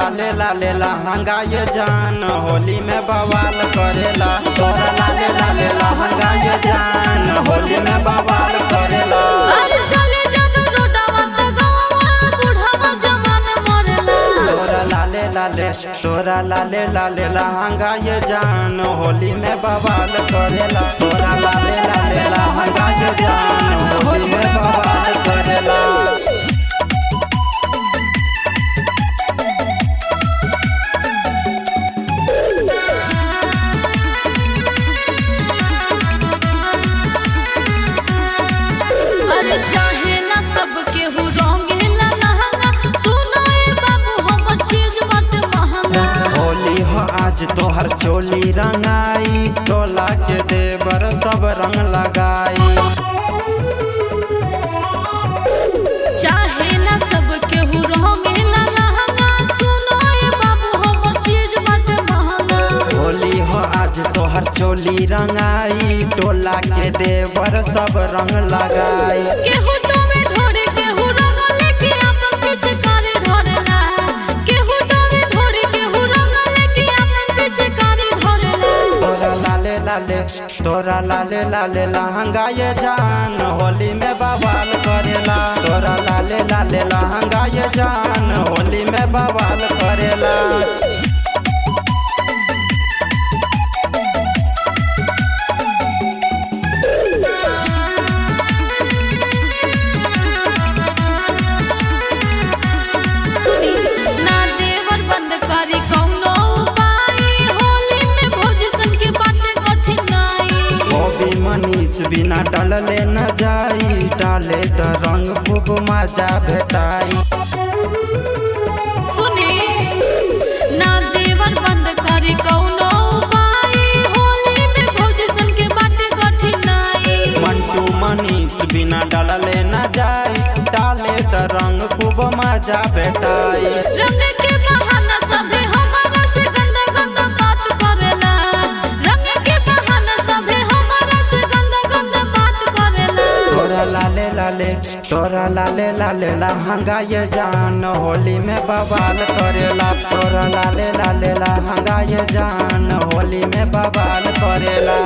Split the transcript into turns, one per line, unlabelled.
लाले लाले लहंगा ये जान होली में बवाल करेला। तोरा लाले लाले लहंगा ये जान होली में बवाल करेला।
अरे चले जब रोडवा त गवा बुढ़वा जवान मरेला।
तोरा लाले लाले लहंगा ये जान होली में बवाल करेला। तोरा लाले लाले लहंगा ये जान होली में बवाल करेला।
अरे चाहे ना सबके हु रंगेला लहंगा सुनाए बाबू हम चीज मत महंगा।
होली हो आज तोहर चोली रंगाई टोला के देवर सब रंग लगाई।
चाहे ना सबके हु रंगेला लहंगा सुनाए बाबू हम चीज मत महंगा।
होली हो आज तोहर चोली रंगाई टोला के देवर सब रंग लगाई।
केहू टोवे ढोरे केहू रंग लेके अपन पिचकारी धरेला। केहू टोवे ढोरे केहू रंग लेके अपन पिचकारी धरेला।
तोरा लाले लाले लहंगा ये जान होली में बवाल करेला। तोरा लाले लाले लहंगा ये जान होली में बवाल करेला।
सुनी ना देवर बंद करी कौनो उपाय होली में भोजन के बाटे कठिनाई।
बॉबी मनीष बिना डलले न जाई डाले त रंग खूब मजा भेटाई।
सुनी ना देवर बंद करी कौनो उपाय होली में भोजन के बाटे कठिनाई।
मंटू मनीष बिना डलले न जाई डाले त रंग खूब मजा भेटाई।
रंग के बहाना सभे हमारा से गंदा गंदा बात करेला। रंग के बहाना सभे हमारा से गंदा गंदा बात करेला।
तोरा लाले लाले लहंगा ये जान होली में बवाल करेला। तोरा लाले लाले लहंगा ये जान होली में बवाल करेला।